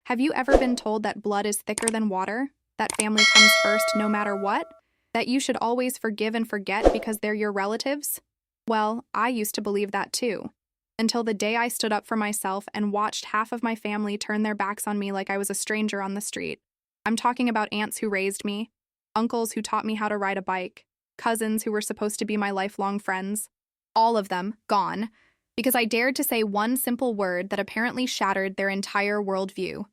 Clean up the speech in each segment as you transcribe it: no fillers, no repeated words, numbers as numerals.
Have you ever been told that blood is thicker than water? That family comes first no matter what? That you should always forgive and forget because they're your relatives? Well, I used to believe that too. Until the day I stood up for myself and watched half of my family turn their backs on me like I was a stranger on the street. I'm talking about aunts who raised me, uncles who taught me how to ride a bike, cousins who were supposed to be my lifelong friends. All of them gone, because I dared to say one simple word that apparently shattered their entire worldview.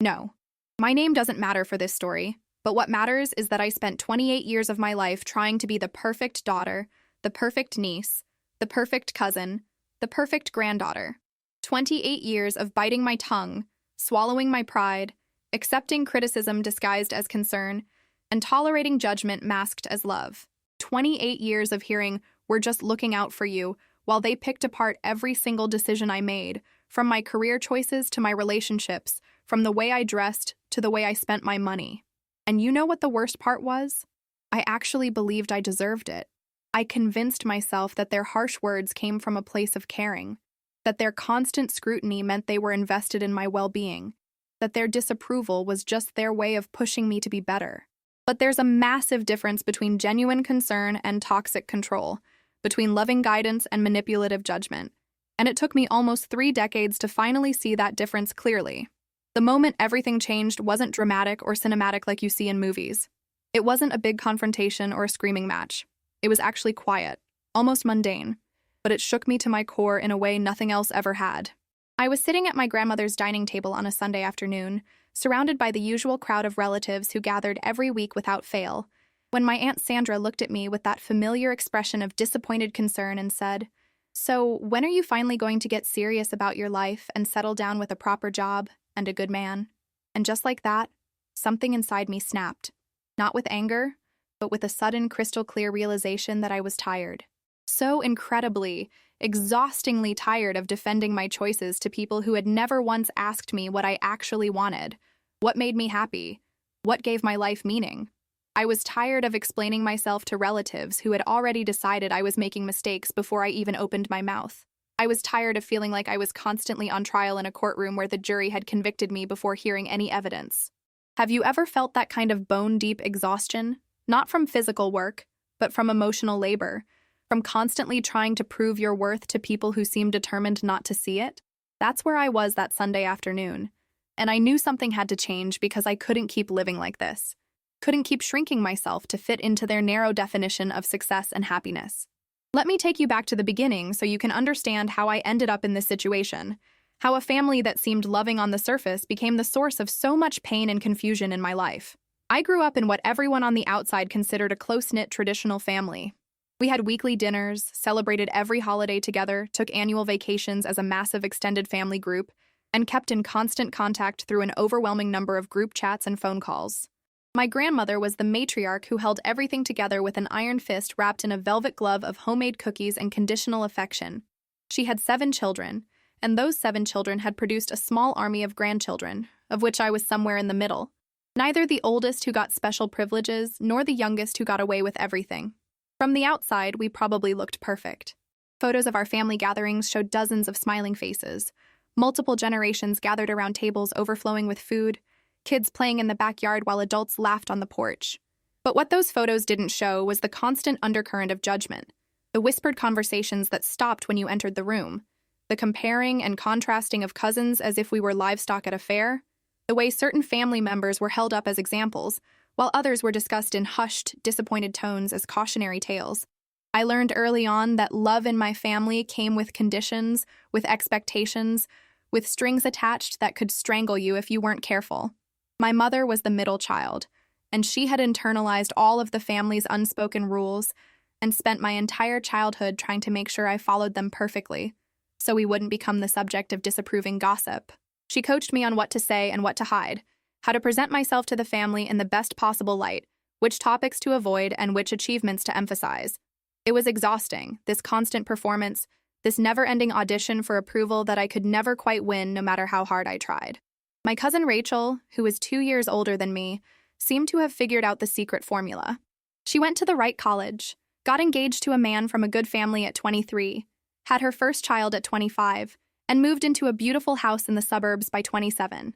No. My name doesn't matter for this story, but what matters is that I spent 28 years of my life trying to be the perfect daughter, the perfect niece, the perfect cousin, the perfect granddaughter. 28 years of biting my tongue, swallowing my pride, accepting criticism disguised as concern, and tolerating judgment masked as love. 28 years of hearing, "We're just looking out for you," while they picked apart every single decision I made, from my career choices to my relationships, from the way I dressed to the way I spent my money. And you know what the worst part was? I actually believed I deserved it. I convinced myself that their harsh words came from a place of caring, that their constant scrutiny meant they were invested in my well-being, that their disapproval was just their way of pushing me to be better. But there's a massive difference between genuine concern and toxic control, between loving guidance and manipulative judgment. And it took me almost 3 decades to finally see that difference clearly. The moment everything changed wasn't dramatic or cinematic like you see in movies. It wasn't a big confrontation or a screaming match. It was actually quiet, almost mundane, but it shook me to my core in a way nothing else ever had. I was sitting at my grandmother's dining table on a Sunday afternoon, surrounded by the usual crowd of relatives who gathered every week without fail, when my Aunt Sandra looked at me with that familiar expression of disappointed concern and said, "So, when are you finally going to get serious about your life and settle down with a proper job and a good man?" And just like that, something inside me snapped. Not with anger, but with a sudden crystal-clear realization that I was tired. So incredibly, exhaustingly tired of defending my choices to people who had never once asked me what I actually wanted, what made me happy, what gave my life meaning. I was tired of explaining myself to relatives who had already decided I was making mistakes before I even opened my mouth. I was tired of feeling like I was constantly on trial in a courtroom where the jury had convicted me before hearing any evidence. Have you ever felt that kind of bone-deep exhaustion? Not from physical work, but from emotional labor, from constantly trying to prove your worth to people who seem determined not to see it? That's where I was that Sunday afternoon. And I knew something had to change because I couldn't keep living like this. Couldn't keep shrinking myself to fit into their narrow definition of success and happiness. Let me take you back to the beginning so you can understand how I ended up in this situation, how a family that seemed loving on the surface became the source of so much pain and confusion in my life. I grew up in what everyone on the outside considered a close-knit traditional family. We had weekly dinners, celebrated every holiday together, took annual vacations as a massive extended family group, and kept in constant contact through an overwhelming number of group chats and phone calls. My grandmother was the matriarch who held everything together with an iron fist wrapped in a velvet glove of homemade cookies and conditional affection. She had 7 children, and those 7 children had produced a small army of grandchildren, of which I was somewhere in the middle. Neither the oldest who got special privileges, nor the youngest who got away with everything. From the outside, we probably looked perfect. Photos of our family gatherings showed dozens of smiling faces, multiple generations gathered around tables overflowing with food, kids playing in the backyard while adults laughed on the porch. But what those photos didn't show was the constant undercurrent of judgment, the whispered conversations that stopped when you entered the room, the comparing and contrasting of cousins as if we were livestock at a fair, the way certain family members were held up as examples, while others were discussed in hushed, disappointed tones as cautionary tales. I learned early on that love in my family came with conditions, with expectations, with strings attached that could strangle you if you weren't careful. My mother was the middle child, and she had internalized all of the family's unspoken rules and spent my entire childhood trying to make sure I followed them perfectly, so we wouldn't become the subject of disapproving gossip. She coached me on what to say and what to hide, how to present myself to the family in the best possible light, which topics to avoid and which achievements to emphasize. It was exhausting, this constant performance, this never-ending audition for approval that I could never quite win no matter how hard I tried. My cousin Rachel, who was 2 years older than me, seemed to have figured out the secret formula. She went to the right college, got engaged to a man from a good family at 23, had her first child at 25, and moved into a beautiful house in the suburbs by 27.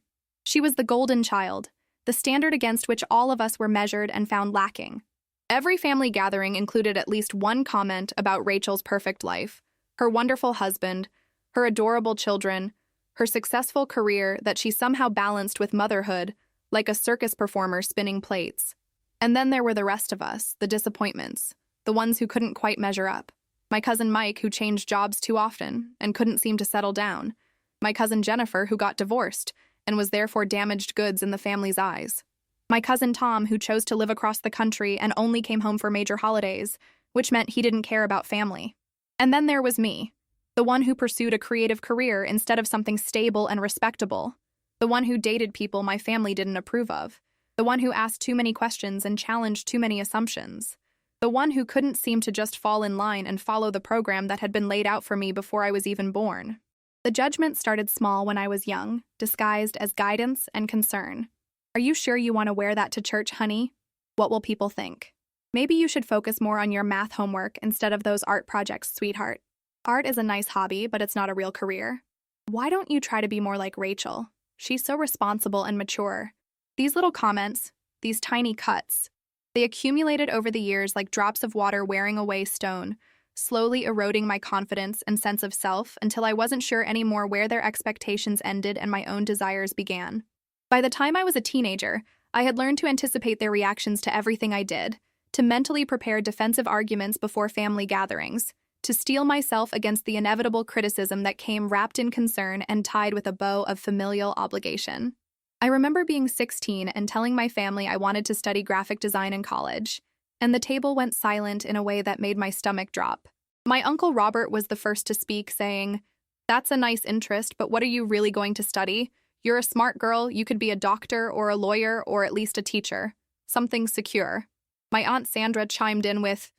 She was the golden child, the standard against which all of us were measured and found lacking. Every family gathering included at least one comment about Rachel's perfect life, her wonderful husband, her adorable children, her successful career that she somehow balanced with motherhood, like a circus performer spinning plates. And then there were the rest of us, the disappointments, the ones who couldn't quite measure up. My cousin Mike, who changed jobs too often and couldn't seem to settle down. My cousin Jennifer, who got divorced and was therefore damaged goods in the family's eyes. My cousin Tom, who chose to live across the country and only came home for major holidays, which meant he didn't care about family. And then there was me, the one who pursued a creative career instead of something stable and respectable, the one who dated people my family didn't approve of, the one who asked too many questions and challenged too many assumptions, the one who couldn't seem to just fall in line and follow the program that had been laid out for me before I was even born. The judgment started small when I was young, disguised as guidance and concern. Are you sure you want to wear that to church, honey? What will people think? Maybe you should focus more on your math homework instead of those art projects, sweetheart. Art is a nice hobby, but it's not a real career. Why don't you try to be more like Rachel? She's so responsible and mature. These little comments, these tiny cuts, they accumulated over the years like drops of water wearing away stone, slowly eroding my confidence and sense of self until I wasn't sure anymore where their expectations ended and my own desires began. By the time I was a teenager, I had learned to anticipate their reactions to everything I did, to mentally prepare defensive arguments before family gatherings, to steel myself against the inevitable criticism that came wrapped in concern and tied with a bow of familial obligation. I remember being 16 and telling my family I wanted to study graphic design in college, and the table went silent in a way that made my stomach drop. My uncle Robert was the first to speak, saying, "That's a nice interest, but what are you really going to study? You're a smart girl, you could be a doctor or a lawyer or at least a teacher. Something secure." My Aunt Sandra chimed in with,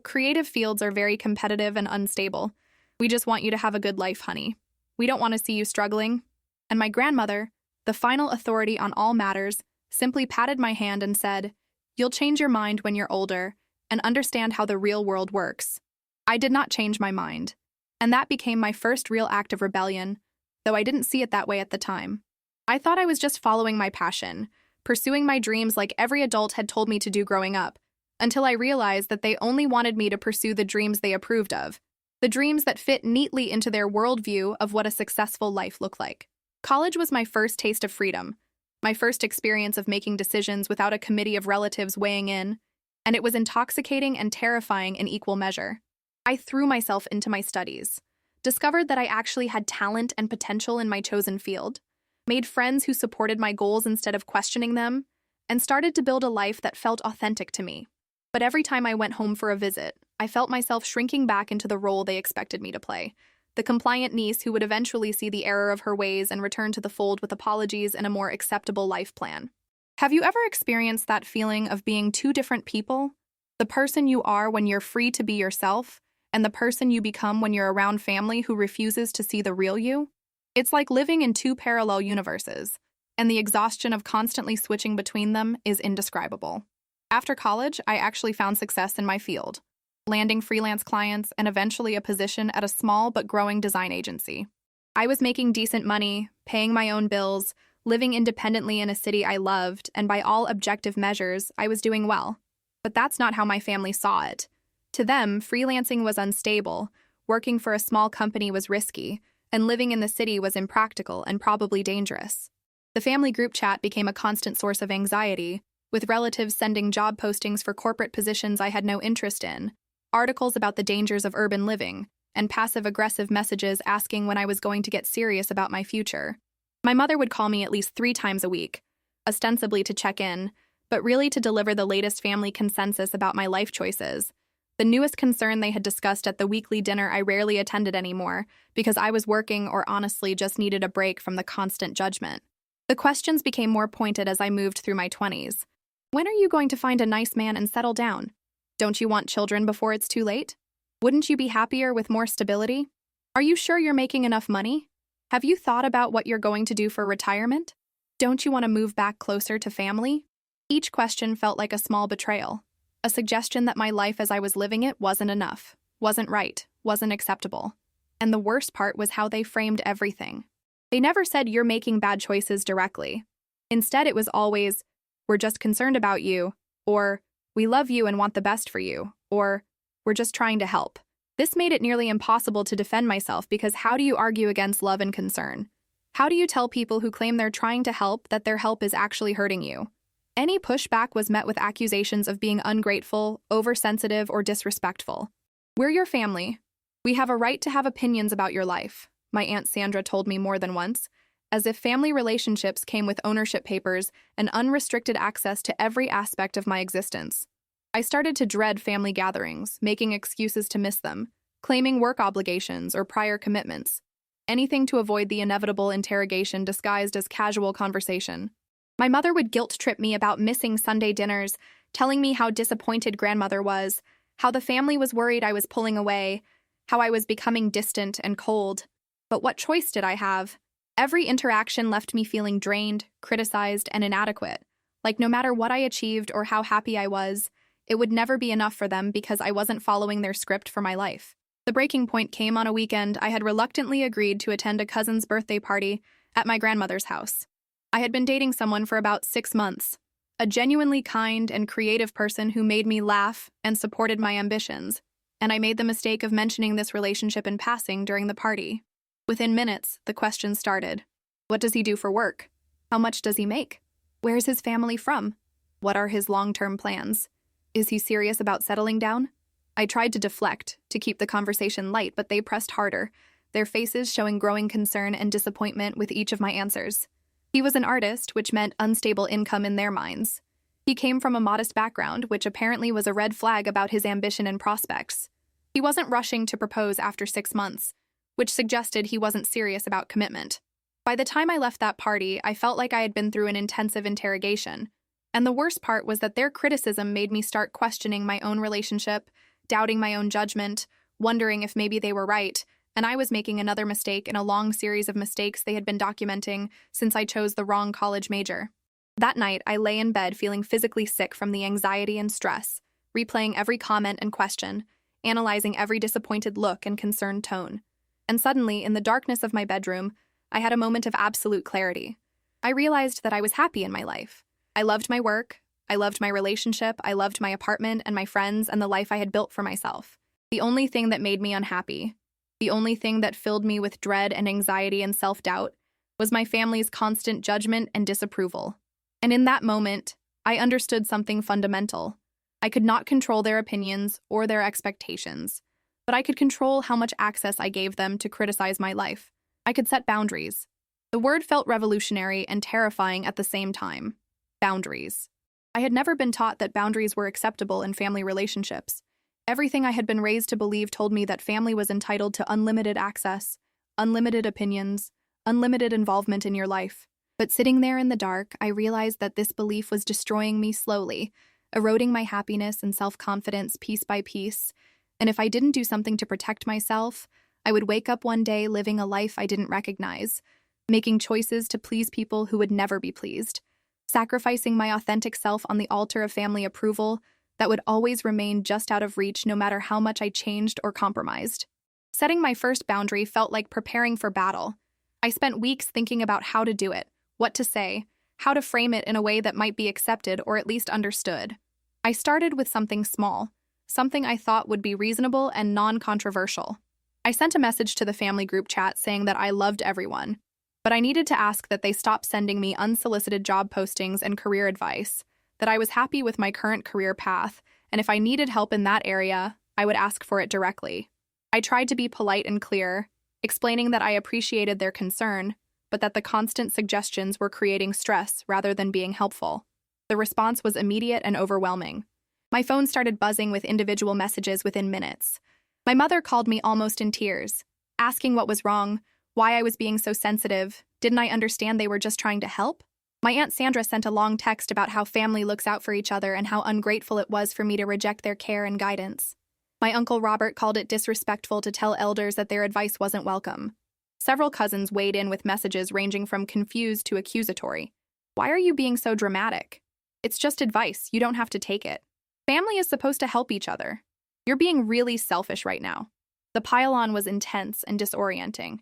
"Creative fields are very competitive and unstable. We just want you to have a good life, honey. We don't want to see you struggling." And my grandmother, the final authority on all matters, simply patted my hand and said, "You'll change your mind when you're older and understand how the real world works." I did not change my mind, and that became my first real act of rebellion, though I didn't see it that way at the time. I thought I was just following my passion, pursuing my dreams like every adult had told me to do growing up, until I realized that they only wanted me to pursue the dreams they approved of, the dreams that fit neatly into their worldview of what a successful life looked like. College was my first taste of freedom, my first experience of making decisions without a committee of relatives weighing in, and it was intoxicating and terrifying in equal measure. I threw myself into my studies, discovered that I actually had talent and potential in my chosen field, made friends who supported my goals instead of questioning them, and started to build a life that felt authentic to me. But every time I went home for a visit, I felt myself shrinking back into the role they expected me to play, the compliant niece who would eventually see the error of her ways and return to the fold with apologies and a more acceptable life plan. Have you ever experienced that feeling of being two different people? The person you are when you're free to be yourself, and the person you become when you're around family who refuses to see the real you? It's like living in two parallel universes, and the exhaustion of constantly switching between them is indescribable. After college, I actually found success in my field, landing freelance clients and eventually a position at a small but growing design agency. I was making decent money, paying my own bills, living independently in a city I loved, and by all objective measures, I was doing well. But that's not how my family saw it. To them, freelancing was unstable, working for a small company was risky, and living in the city was impractical and probably dangerous. The family group chat became a constant source of anxiety, with relatives sending job postings for corporate positions I had no interest in, articles about the dangers of urban living, and passive-aggressive messages asking when I was going to get serious about my future. My mother would call me at least 3 times a week, ostensibly to check in, but really to deliver the latest family consensus about my life choices. The newest concern they had discussed at the weekly dinner I rarely attended anymore because I was working or honestly just needed a break from the constant judgment. The questions became more pointed as I moved through my 20s. When are you going to find a nice man and settle down? Don't you want children before it's too late? Wouldn't you be happier with more stability? Are you sure you're making enough money? Have you thought about what you're going to do for retirement? Don't you want to move back closer to family? Each question felt like a small betrayal. A suggestion that my life as I was living it wasn't enough, wasn't right, wasn't acceptable. And the worst part was how they framed everything. They never said you're making bad choices directly. Instead, it was always, we're just concerned about you, or we love you and want the best for you, or we're just trying to help. This made it nearly impossible to defend myself because how do you argue against love and concern? How do you tell people who claim they're trying to help that their help is actually hurting you? Any pushback was met with accusations of being ungrateful, oversensitive, or disrespectful. We're your family. We have a right to have opinions about your life, my Aunt Sandra told me more than once, as if family relationships came with ownership papers and unrestricted access to every aspect of my existence. I started to dread family gatherings, making excuses to miss them, claiming work obligations or prior commitments, anything to avoid the inevitable interrogation disguised as casual conversation. My mother would guilt-trip me about missing Sunday dinners, telling me how disappointed grandmother was, how the family was worried I was pulling away, how I was becoming distant and cold. But what choice did I have? Every interaction left me feeling drained, criticized, and inadequate. Like no matter what I achieved or how happy I was, it would never be enough for them because I wasn't following their script for my life. The breaking point came on a weekend. I had reluctantly agreed to attend a cousin's birthday party at my grandmother's house. I had been dating someone for about 6 months, a genuinely kind and creative person who made me laugh and supported my ambitions, and I made the mistake of mentioning this relationship in passing during the party. Within minutes, the questions started. What does he do for work? How much does he make? Where's his family from? What are his long-term plans? Is he serious about settling down? I tried to deflect, to keep the conversation light, but they pressed harder, their faces showing growing concern and disappointment with each of my answers. He was an artist, which meant unstable income in their minds. He came from a modest background, which apparently was a red flag about his ambition and prospects. He wasn't rushing to propose after 6 months, which suggested he wasn't serious about commitment. By the time I left that party, I felt like I had been through an intensive interrogation. And the worst part was that their criticism made me start questioning my own relationship, doubting my own judgment, wondering if maybe they were right, and I was making another mistake in a long series of mistakes they had been documenting since I chose the wrong college major. That night, I lay in bed feeling physically sick from the anxiety and stress, replaying every comment and question, analyzing every disappointed look and concerned tone. And suddenly, in the darkness of my bedroom, I had a moment of absolute clarity. I realized that I was happy in my life. I loved my work, I loved my relationship, I loved my apartment and my friends and the life I had built for myself. The only thing that made me unhappy, the only thing that filled me with dread and anxiety and self-doubt, was my family's constant judgment and disapproval. And in that moment, I understood something fundamental. I could not control their opinions or their expectations, but I could control how much access I gave them to criticize my life. I could set boundaries. The word felt revolutionary and terrifying at the same time. Boundaries. I had never been taught that boundaries were acceptable in family relationships. Everything I had been raised to believe told me that family was entitled to unlimited access, unlimited opinions, unlimited involvement in your life. But sitting there in the dark, I realized that this belief was destroying me slowly, eroding my happiness and self-confidence piece by piece. And if I didn't do something to protect myself, I would wake up one day living a life I didn't recognize, making choices to please people who would never be pleased, sacrificing my authentic self on the altar of family approval that would always remain just out of reach no matter how much I changed or compromised. Setting my first boundary felt like preparing for battle. I spent weeks thinking about how to do it, what to say, how to frame it in a way that might be accepted or at least understood. I started with something small, something I thought would be reasonable and non-controversial. I sent a message to the family group chat saying that I loved everyone, but I needed to ask that they stop sending me unsolicited job postings and career advice, that I was happy with my current career path, and if I needed help in that area, I would ask for it directly. I tried to be polite and clear, explaining that I appreciated their concern, but that the constant suggestions were creating stress rather than being helpful. The response was immediate and overwhelming. My phone started buzzing with individual messages within minutes. My mother called me almost in tears, asking what was wrong, why I was being so sensitive, didn't I understand they were just trying to help? My Aunt Sandra sent a long text about how family looks out for each other and how ungrateful it was for me to reject their care and guidance. My Uncle Robert called it disrespectful to tell elders that their advice wasn't welcome. Several cousins weighed in with messages ranging from confused to accusatory. Why are you being so dramatic? It's just advice, you don't have to take it. Family is supposed to help each other. You're being really selfish right now. The pile-on was intense and disorienting.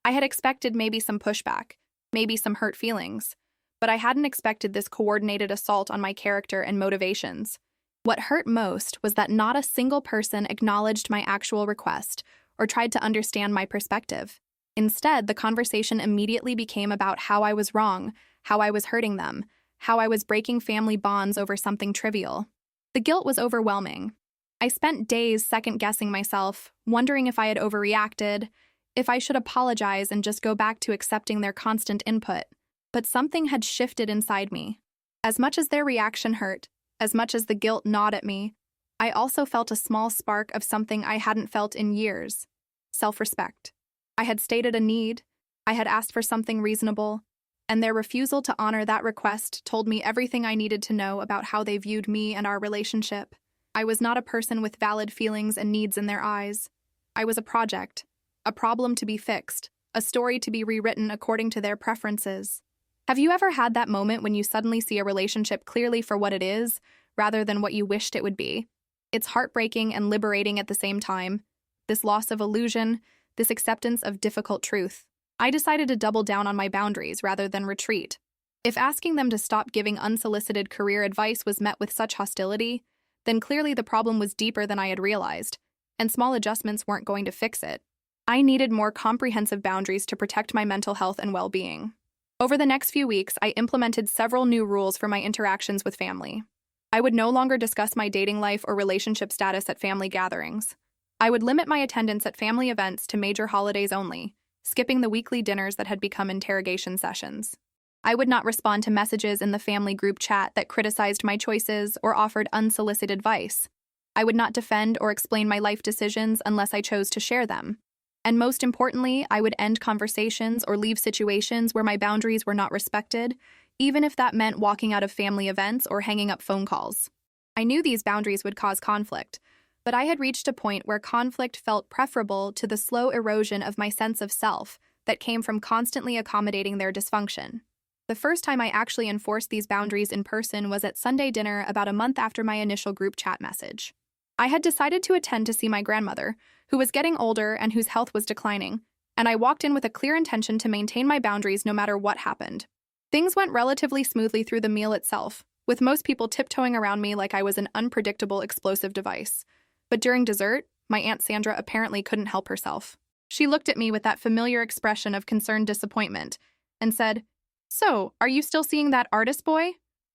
I had expected maybe some pushback, maybe some hurt feelings, but I hadn't expected this coordinated assault on my character and motivations. What hurt most was that not a single person acknowledged my actual request or tried to understand my perspective. Instead, the conversation immediately became about how I was wrong, how I was hurting them, how I was breaking family bonds over something trivial. The guilt was overwhelming. I spent days second-guessing myself, wondering if I had overreacted, if I should apologize and just go back to accepting their constant input. But something had shifted inside me. As much as their reaction hurt, as much as the guilt gnawed at me, I also felt a small spark of something I hadn't felt in years: self-respect. I had stated a need, I had asked for something reasonable, and their refusal to honor that request told me everything I needed to know about how they viewed me and our relationship. I was not a person with valid feelings and needs in their eyes. I was a project, a problem to be fixed, a story to be rewritten according to their preferences. Have you ever had that moment when you suddenly see a relationship clearly for what it is, rather than what you wished it would be? It's heartbreaking and liberating at the same time. This loss of illusion, this acceptance of difficult truth. I decided to double down on my boundaries rather than retreat. If asking them to stop giving unsolicited career advice was met with such hostility, then clearly the problem was deeper than I had realized, and small adjustments weren't going to fix it. I needed more comprehensive boundaries to protect my mental health and well-being. Over the next few weeks, I implemented several new rules for my interactions with family. I would no longer discuss my dating life or relationship status at family gatherings. I would limit my attendance at family events to major holidays only, skipping the weekly dinners that had become interrogation sessions. I would not respond to messages in the family group chat that criticized my choices or offered unsolicited advice. I would not defend or explain my life decisions unless I chose to share them. And most importantly, I would end conversations or leave situations where my boundaries were not respected, even if that meant walking out of family events or hanging up phone calls. I knew these boundaries would cause conflict, but I had reached a point where conflict felt preferable to the slow erosion of my sense of self that came from constantly accommodating their dysfunction. The first time I actually enforced these boundaries in person was at Sunday dinner about a month after my initial group chat message. I had decided to attend to see my grandmother, who was getting older and whose health was declining, and I walked in with a clear intention to maintain my boundaries no matter what happened. Things went relatively smoothly through the meal itself, with most people tiptoeing around me like I was an unpredictable explosive device. But during dessert, my Aunt Sandra apparently couldn't help herself. She looked at me with that familiar expression of concerned disappointment and said, "So, are you still seeing that artist boy?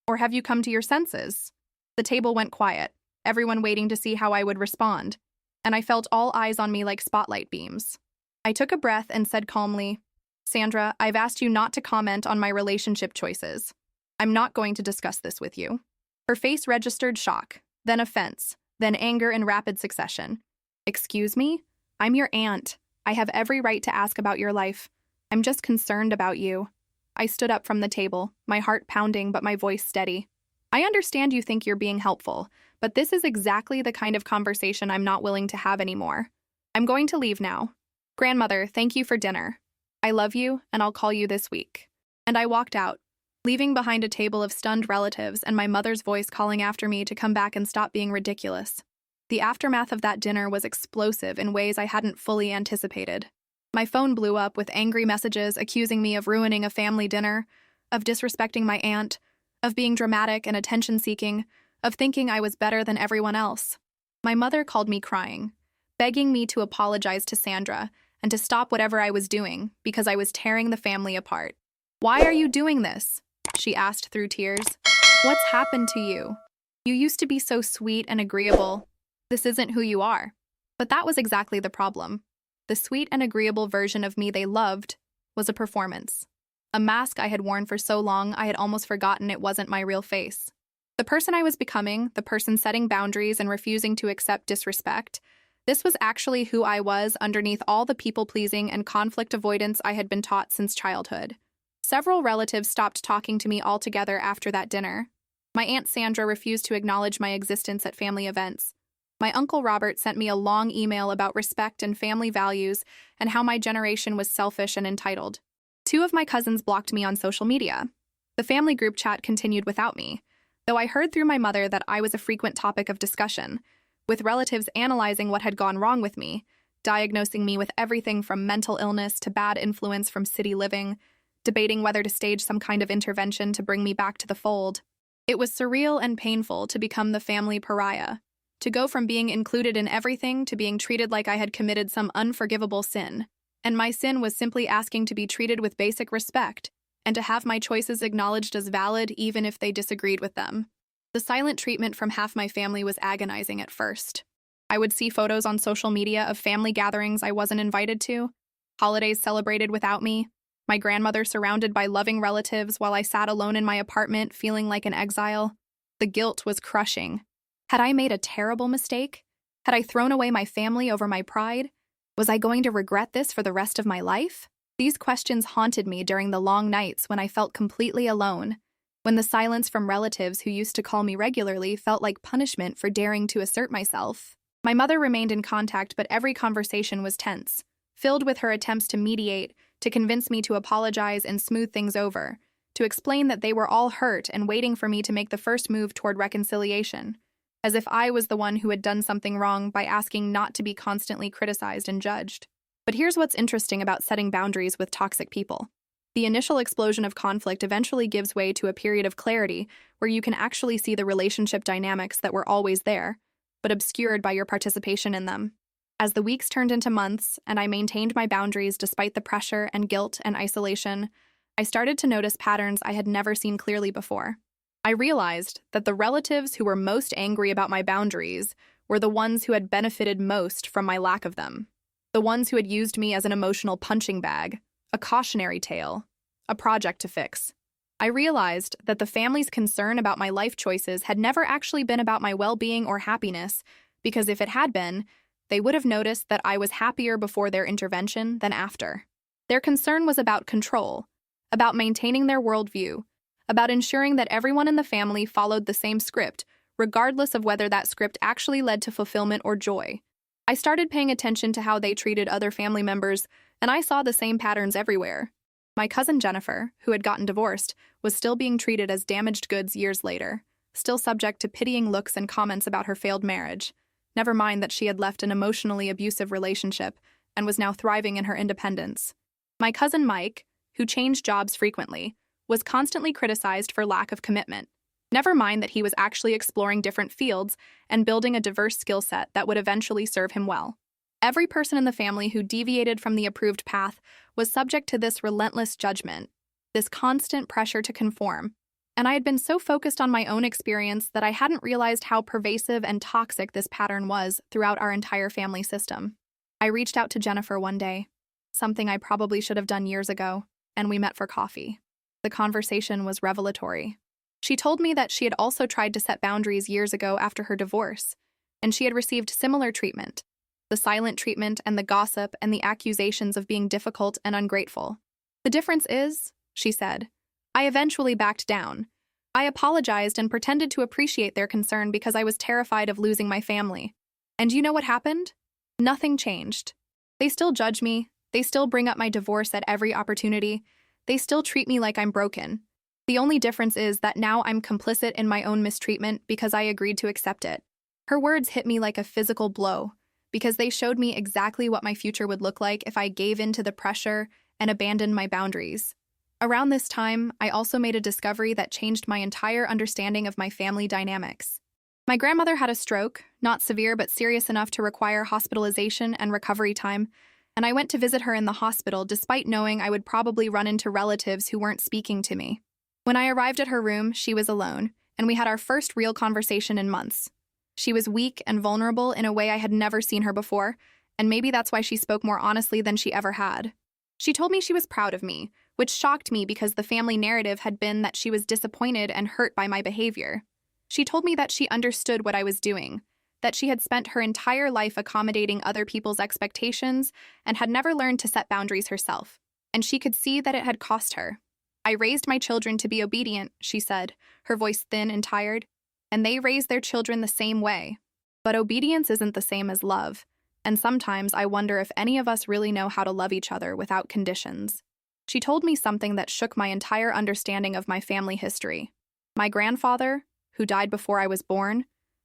Or have you come to your senses?" The table went quiet, everyone waiting to see how I would respond, and I felt all eyes on me like spotlight beams. I took a breath and said calmly, "Sandra, I've asked you not to comment on my relationship choices. I'm not going to discuss this with you." Her face registered shock, then offense, then anger in rapid succession. "Excuse me? I'm your aunt. I have every right to ask about your life. I'm just concerned about you." I stood up from the table, my heart pounding but my voice steady. "I understand you think you're being helpful, but this is exactly the kind of conversation I'm not willing to have anymore. I'm going to leave now. Grandmother, thank you for dinner. I love you, and I'll call you this week." And I walked out, leaving behind a table of stunned relatives and my mother's voice calling after me to come back and stop being ridiculous. The aftermath of that dinner was explosive in ways I hadn't fully anticipated. My phone blew up with angry messages accusing me of ruining a family dinner, of disrespecting my aunt, of being dramatic and attention-seeking, of thinking I was better than everyone else. My mother called me crying, begging me to apologize to Sandra and to stop whatever I was doing because I was tearing the family apart. "Why are you doing this?" she asked through tears. "What's happened to you? You used to be so sweet and agreeable. This isn't who you are." But that was exactly the problem. The sweet and agreeable version of me they loved was a performance. A mask I had worn for so long I had almost forgotten it wasn't my real face. The person I was becoming, the person setting boundaries and refusing to accept disrespect, this was actually who I was underneath all the people-pleasing and conflict avoidance I had been taught since childhood. Several relatives stopped talking to me altogether after that dinner. My Aunt Sandra refused to acknowledge my existence at family events. My Uncle Robert sent me a long email about respect and family values and how my generation was selfish and entitled. 2 of my cousins blocked me on social media. The family group chat continued without me, though I heard through my mother that I was a frequent topic of discussion, with relatives analyzing what had gone wrong with me, diagnosing me with everything from mental illness to bad influence from city living, debating whether to stage some kind of intervention to bring me back to the fold. It was surreal and painful to become the family pariah, to go from being included in everything to being treated like I had committed some unforgivable sin. And my sin was simply asking to be treated with basic respect and to have my choices acknowledged as valid even if they disagreed with them. The silent treatment from half my family was agonizing at first. I would see photos on social media of family gatherings I wasn't invited to, holidays celebrated without me, my grandmother surrounded by loving relatives while I sat alone in my apartment feeling like an exile. The guilt was crushing. Had I made a terrible mistake? Had I thrown away my family over my pride? Was I going to regret this for the rest of my life? These questions haunted me during the long nights when I felt completely alone, when the silence from relatives who used to call me regularly felt like punishment for daring to assert myself. My mother remained in contact, but every conversation was tense, filled with her attempts to mediate, to convince me to apologize and smooth things over, to explain that they were all hurt and waiting for me to make the first move toward reconciliation, as if I was the one who had done something wrong by asking not to be constantly criticized and judged. But here's what's interesting about setting boundaries with toxic people. The initial explosion of conflict eventually gives way to a period of clarity where you can actually see the relationship dynamics that were always there, but obscured by your participation in them. As the weeks turned into months and I maintained my boundaries despite the pressure and guilt and isolation, I started to notice patterns I had never seen clearly before. I realized that the relatives who were most angry about my boundaries were the ones who had benefited most from my lack of them. The ones who had used me as an emotional punching bag, a cautionary tale, a project to fix. I realized that the family's concern about my life choices had never actually been about my well-being or happiness, because if it had been, they would have noticed that I was happier before their intervention than after. Their concern was about control, about maintaining their worldview, about ensuring that everyone in the family followed the same script, regardless of whether that script actually led to fulfillment or joy. I started paying attention to how they treated other family members, and I saw the same patterns everywhere. My cousin Jennifer, who had gotten divorced, was still being treated as damaged goods years later, still subject to pitying looks and comments about her failed marriage. Never mind that she had left an emotionally abusive relationship and was now thriving in her independence. My cousin Mike, who changed jobs frequently, was constantly criticized for lack of commitment. Never mind that he was actually exploring different fields and building a diverse skill set that would eventually serve him well. Every person in the family who deviated from the approved path was subject to this relentless judgment, this constant pressure to conform. And I had been so focused on my own experience that I hadn't realized how pervasive and toxic this pattern was throughout our entire family system. I reached out to Jennifer one day, something I probably should have done years ago, and we met for coffee. The conversation was revelatory. She told me that she had also tried to set boundaries years ago after her divorce, and she had received similar treatment, the silent treatment and the gossip and the accusations of being difficult and ungrateful. The difference is, she said, I eventually backed down. I apologized and pretended to appreciate their concern because I was terrified of losing my family. And you know what happened? Nothing changed. They still judge me. They still bring up my divorce at every opportunity. They still treat me like I'm broken. The only difference is that now I'm complicit in my own mistreatment because I agreed to accept it. Her words hit me like a physical blow because they showed me exactly what my future would look like if I gave in to the pressure and abandoned my boundaries. Around this time, I also made a discovery that changed my entire understanding of my family dynamics. My grandmother had a stroke, not severe but serious enough to require hospitalization and recovery time, and I went to visit her in the hospital despite knowing I would probably run into relatives who weren't speaking to me. When I arrived at her room, she was alone, and we had our first real conversation in months. She was weak and vulnerable in a way I had never seen her before, and maybe that's why she spoke more honestly than she ever had. She told me she was proud of me, which shocked me because the family narrative had been that she was disappointed and hurt by my behavior. She told me that she understood what I was doing, that she had spent her entire life accommodating other people's expectations and had never learned to set boundaries herself, and she could see that it had cost her. I raised my children to be obedient, she said, her voice thin and tired, and they raise their children the same way. But obedience isn't the same as love, and sometimes I wonder if any of us really know how to love each other without conditions. She told me something that shook my entire understanding of my family history. My grandfather, who died before I was born,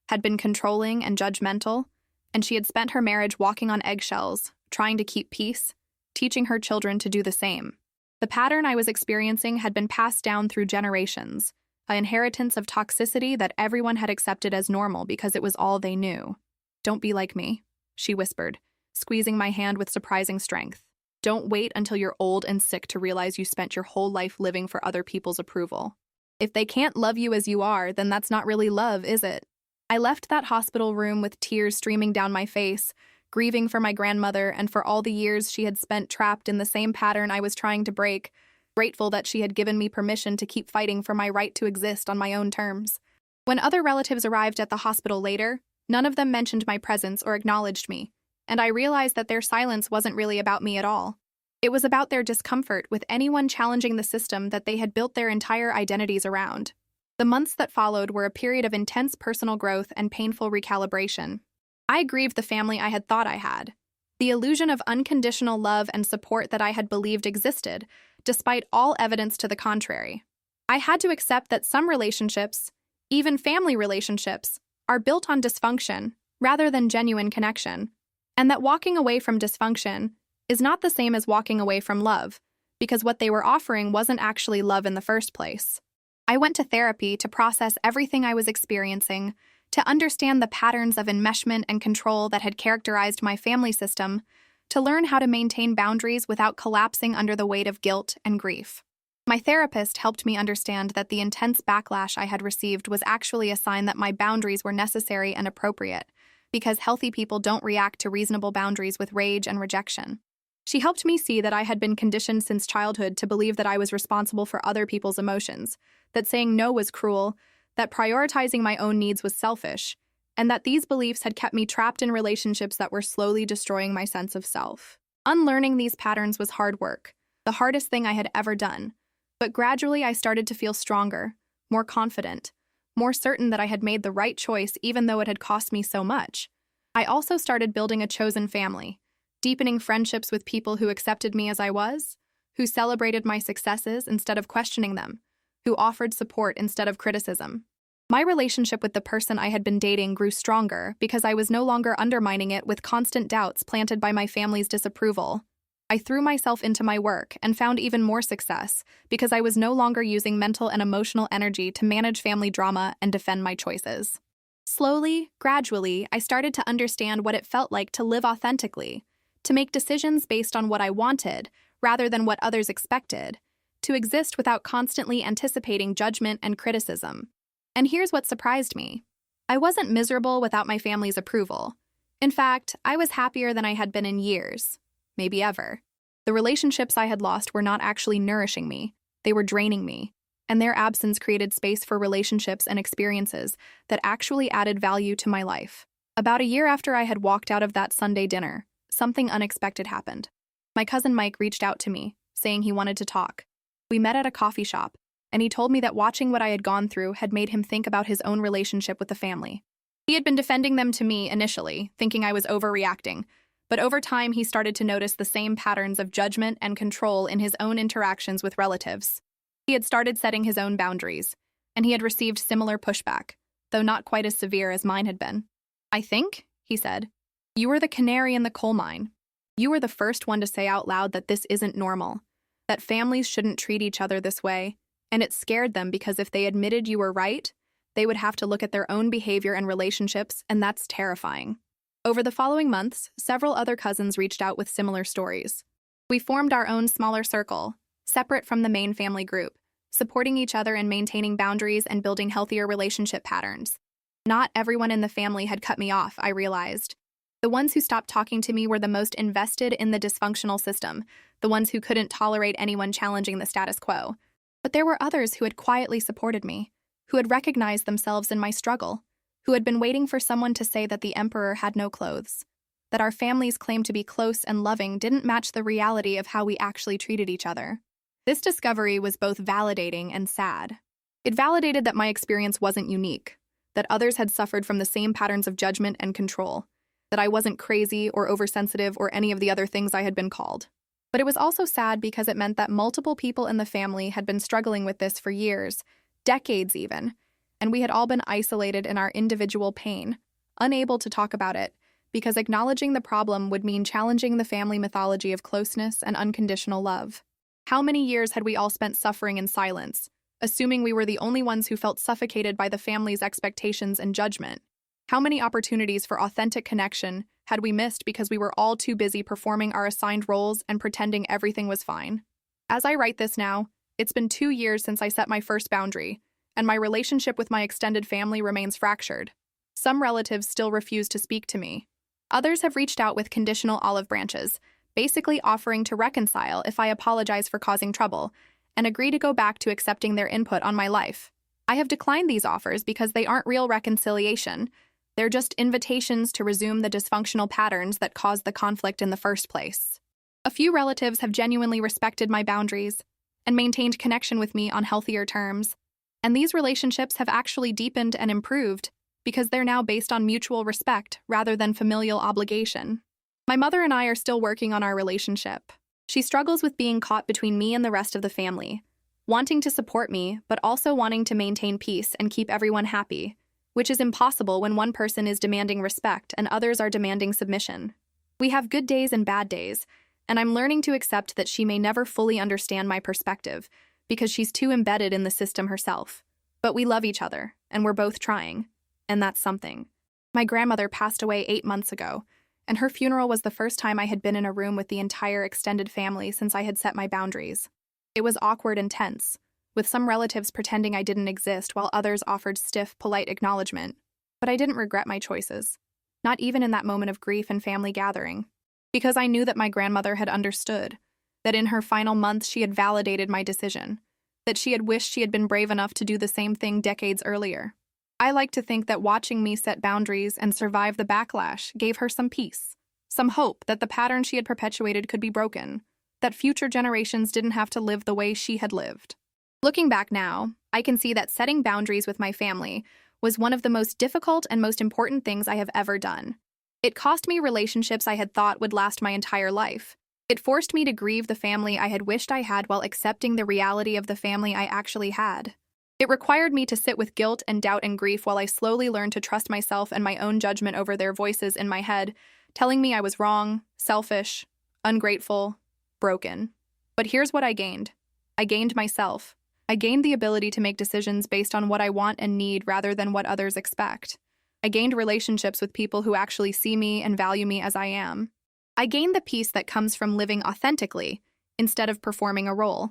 had been controlling and judgmental, and she had spent her marriage walking on eggshells, trying to keep peace, teaching her children to do the same. The pattern I was experiencing had been passed down through generations, an inheritance of toxicity that everyone had accepted as normal because it was all they knew. "Don't be like me," she whispered, squeezing my hand with surprising strength. "Don't wait until you're old and sick to realize you spent your whole life living for other people's approval. If they can't love you as you are, then that's not really love, is it?" I left that hospital room with tears streaming down my face, grieving for my grandmother and for all the years she had spent trapped in the same pattern I was trying to break, grateful that she had given me permission to keep fighting for my right to exist on my own terms. When other relatives arrived at the hospital later, none of them mentioned my presence or acknowledged me, and I realized that their silence wasn't really about me at all. It was about their discomfort with anyone challenging the system that they had built their entire identities around. The months that followed were a period of intense personal growth and painful recalibration. I grieved the family I had thought I had, the illusion of unconditional love and support that I had believed existed, despite all evidence to the contrary. I had to accept that some relationships, even family relationships, are built on dysfunction rather than genuine connection, and that walking away from dysfunction is not the same as walking away from love, because what they were offering wasn't actually love in the first place. I went to therapy to process everything I was experiencing, to understand the patterns of enmeshment and control that had characterized my family system, to learn how to maintain boundaries without collapsing under the weight of guilt and grief. My therapist helped me understand that the intense backlash I had received was actually a sign that my boundaries were necessary and appropriate, because healthy people don't react to reasonable boundaries with rage and rejection. She helped me see that I had been conditioned since childhood to believe that I was responsible for other people's emotions, that saying no was cruel, that prioritizing my own needs was selfish, and that these beliefs had kept me trapped in relationships that were slowly destroying my sense of self. Unlearning these patterns was hard work, the hardest thing I had ever done, but gradually I started to feel stronger, more confident, more certain that I had made the right choice even though it had cost me so much. I also started building a chosen family, deepening friendships with people who accepted me as I was, who celebrated my successes instead of questioning them, who offered support instead of criticism. My relationship with the person I had been dating grew stronger because I was no longer undermining it with constant doubts planted by my family's disapproval. I threw myself into my work and found even more success because I was no longer using mental and emotional energy to manage family drama and defend my choices. Slowly, gradually, I started to understand what it felt like to live authentically, to make decisions based on what I wanted rather than what others expected, to exist without constantly anticipating judgment and criticism. And here's what surprised me. I wasn't miserable without my family's approval. In fact, I was happier than I had been in years, maybe ever. The relationships I had lost were not actually nourishing me, they were draining me, and their absence created space for relationships and experiences that actually added value to my life. About a year after I had walked out of that Sunday dinner, something unexpected happened. My cousin Mike reached out to me, saying he wanted to talk. We met at a coffee shop, and he told me that watching what I had gone through had made him think about his own relationship with the family. He had been defending them to me initially, thinking I was overreacting, but over time he started to notice the same patterns of judgment and control in his own interactions with relatives. He had started setting his own boundaries, and he had received similar pushback, though not quite as severe as mine had been. "I think," he said, "you were the canary in the coal mine. You were the first one to say out loud that this isn't normal, that families shouldn't treat each other this way, and it scared them because if they admitted you were right, they would have to look at their own behavior and relationships, and that's terrifying." Over the following months, several other cousins reached out with similar stories. We formed our own smaller circle, separate from the main family group, supporting each other in maintaining boundaries and building healthier relationship patterns. Not everyone in the family had cut me off, I realized. The ones who stopped talking to me were the most invested in the dysfunctional system, the ones who couldn't tolerate anyone challenging the status quo. But there were others who had quietly supported me, who had recognized themselves in my struggle, who had been waiting for someone to say that the emperor had no clothes, that our family's claim to be close and loving didn't match the reality of how we actually treated each other. This discovery was both validating and sad. It validated that my experience wasn't unique, that others had suffered from the same patterns of judgment and control, that I wasn't crazy or oversensitive or any of the other things I had been called. But it was also sad because it meant that multiple people in the family had been struggling with this for years, decades even, and we had all been isolated in our individual pain, unable to talk about it, because acknowledging the problem would mean challenging the family mythology of closeness and unconditional love. How many years had we all spent suffering in silence, assuming we were the only ones who felt suffocated by the family's expectations and judgment? How many opportunities for authentic connection had we missed because we were all too busy performing our assigned roles and pretending everything was fine? As I write this now, it's been 2 years since I set my first boundary, and my relationship with my extended family remains fractured. Some relatives still refuse to speak to me. Others have reached out with conditional olive branches, basically offering to reconcile if I apologize for causing trouble and agree to go back to accepting their input on my life. I have declined these offers because they aren't real reconciliation. They're just invitations to resume the dysfunctional patterns that caused the conflict in the first place. A few relatives have genuinely respected my boundaries and maintained connection with me on healthier terms, and these relationships have actually deepened and improved because they're now based on mutual respect rather than familial obligation. My mother and I are still working on our relationship. She struggles with being caught between me and the rest of the family, wanting to support me, but also wanting to maintain peace and keep everyone happy, which is impossible when one person is demanding respect and others are demanding submission. We have good days and bad days, and I'm learning to accept that she may never fully understand my perspective because she's too embedded in the system herself. But we love each other, and we're both trying. And that's something. My grandmother passed away 8 months ago, and her funeral was the first time I had been in a room with the entire extended family since I had set my boundaries. It was awkward and tense, with some relatives pretending I didn't exist while others offered stiff, polite acknowledgement. But I didn't regret my choices, not even in that moment of grief and family gathering, because I knew that my grandmother had understood, that in her final months she had validated my decision, that she had wished she had been brave enough to do the same thing decades earlier. I like to think that watching me set boundaries and survive the backlash gave her some peace, some hope that the pattern she had perpetuated could be broken, that future generations didn't have to live the way she had lived. Looking back now, I can see that setting boundaries with my family was one of the most difficult and most important things I have ever done. It cost me relationships I had thought would last my entire life. It forced me to grieve the family I had wished I had while accepting the reality of the family I actually had. It required me to sit with guilt and doubt and grief while I slowly learned to trust myself and my own judgment over their voices in my head, telling me I was wrong, selfish, ungrateful, broken. But here's what I gained. I gained myself. I gained the ability to make decisions based on what I want and need rather than what others expect. I gained relationships with people who actually see me and value me as I am. I gained the peace that comes from living authentically instead of performing a role.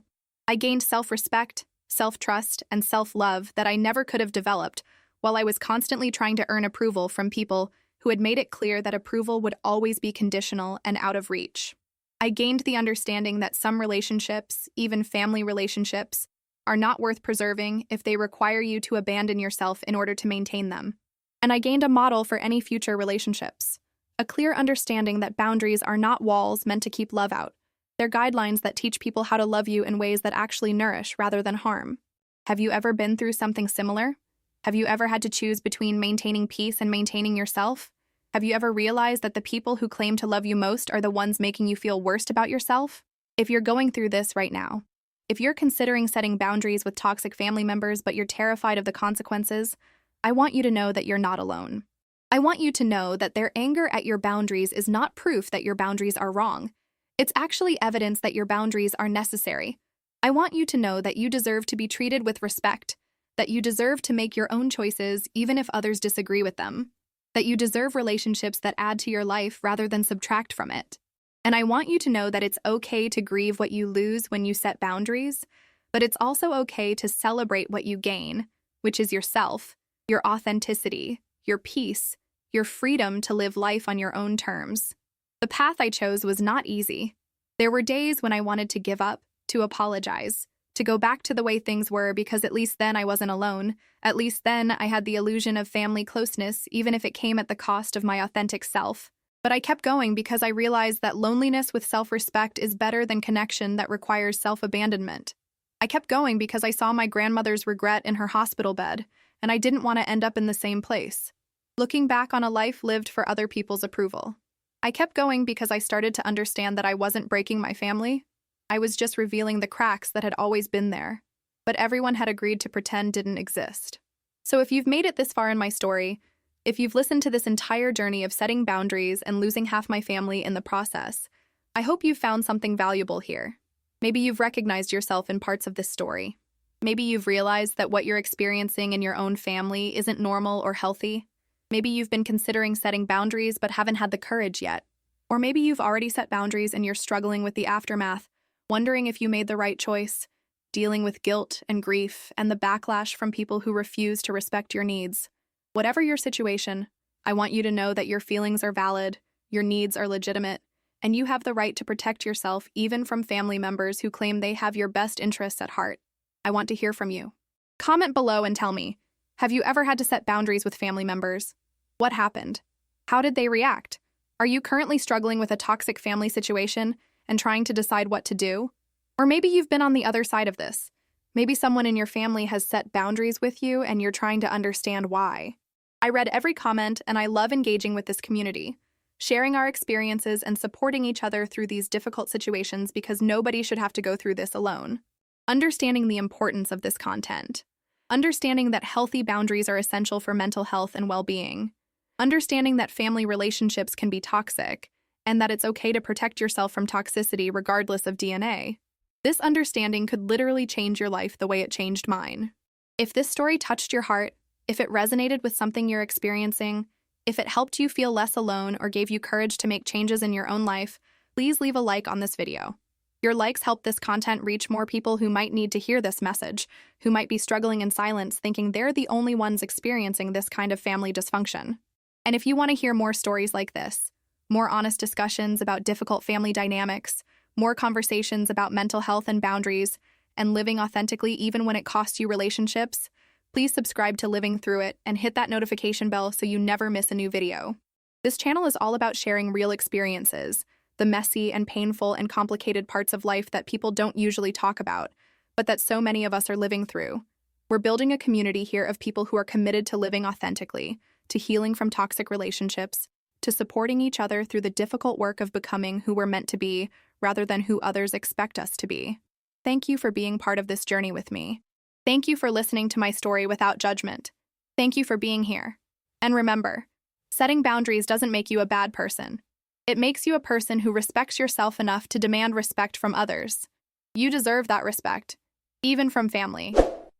I gained self-respect, self-trust, and self-love that I never could have developed while I was constantly trying to earn approval from people who had made it clear that approval would always be conditional and out of reach. I gained the understanding that some relationships, even family relationships, are not worth preserving if they require you to abandon yourself in order to maintain them. And I gained a model for any future relationships, a clear understanding that boundaries are not walls meant to keep love out. They're guidelines that teach people how to love you in ways that actually nourish rather than harm. Have you ever been through something similar? Have you ever had to choose between maintaining peace and maintaining yourself? Have you ever realized that the people who claim to love you most are the ones making you feel worst about yourself? If you're going through this right now, if you're considering setting boundaries with toxic family members but you're terrified of the consequences, I want you to know that you're not alone. I want you to know that their anger at your boundaries is not proof that your boundaries are wrong. It's actually evidence that your boundaries are necessary. I want you to know that you deserve to be treated with respect, that you deserve to make your own choices even if others disagree with them, that you deserve relationships that add to your life rather than subtract from it. And I want you to know that it's okay to grieve what you lose when you set boundaries, but it's also okay to celebrate what you gain, which is yourself, your authenticity, your peace, your freedom to live life on your own terms. The path I chose was not easy. There were days when I wanted to give up, to apologize, to go back to the way things were because at least then I wasn't alone. At least then I had the illusion of family closeness, even if it came at the cost of my authentic self. But I kept going because I realized that loneliness with self-respect is better than connection that requires self-abandonment. I kept going because I saw my grandmother's regret in her hospital bed, and I didn't want to end up in the same place, looking back on a life lived for other people's approval. I kept going because I started to understand that I wasn't breaking my family. I was just revealing the cracks that had always been there, but everyone had agreed to pretend didn't exist. So if you've made it this far in my story, If you've listened to this entire journey of setting boundaries and losing half my family in the process, I hope you've found something valuable here. Maybe you've recognized yourself in parts of this story. Maybe you've realized that what you're experiencing in your own family isn't normal or healthy. Maybe you've been considering setting boundaries but haven't had the courage yet. Or maybe you've already set boundaries and you're struggling with the aftermath, wondering if you made the right choice, dealing with guilt and grief and the backlash from people who refuse to respect your needs. Whatever your situation, I want you to know that your feelings are valid, your needs are legitimate, and you have the right to protect yourself even from family members who claim they have your best interests at heart. I want to hear from you. Comment below and tell me, have you ever had to set boundaries with family members? What happened? How did they react? Are you currently struggling with a toxic family situation and trying to decide what to do? Or maybe you've been on the other side of this. Maybe someone in your family has set boundaries with you and you're trying to understand why. I read every comment and I love engaging with this community, sharing our experiences and supporting each other through these difficult situations because nobody should have to go through this alone. Understanding the importance of this content. Understanding that healthy boundaries are essential for mental health and well-being. Understanding that family relationships can be toxic, and that it's okay to protect yourself from toxicity regardless of DNA. This understanding could literally change your life the way it changed mine. If this story touched your heart, if it resonated with something you're experiencing, if it helped you feel less alone or gave you courage to make changes in your own life, please leave a like on this video. Your likes help this content reach more people who might need to hear this message, who might be struggling in silence thinking they're the only ones experiencing this kind of family dysfunction. And if you want to hear more stories like this, more honest discussions about difficult family dynamics, more conversations about mental health and boundaries, and living authentically even when it costs you relationships, please subscribe to Living Through It and hit that notification bell so you never miss a new video. This channel is all about sharing real experiences, the messy and painful and complicated parts of life that people don't usually talk about, but that so many of us are living through. We're building a community here of people who are committed to living authentically, to healing from toxic relationships, to supporting each other through the difficult work of becoming who we're meant to be rather than who others expect us to be. Thank you for being part of this journey with me. Thank you for listening to my story without judgment. Thank you for being here. And remember, setting boundaries doesn't make you a bad person. It makes you a person who respects yourself enough to demand respect from others. You deserve that respect, even from family.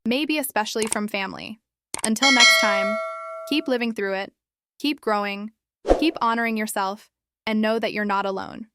Maybe especially from family. Until next time, keep living through it, keep growing, keep honoring yourself, and know that you're not alone.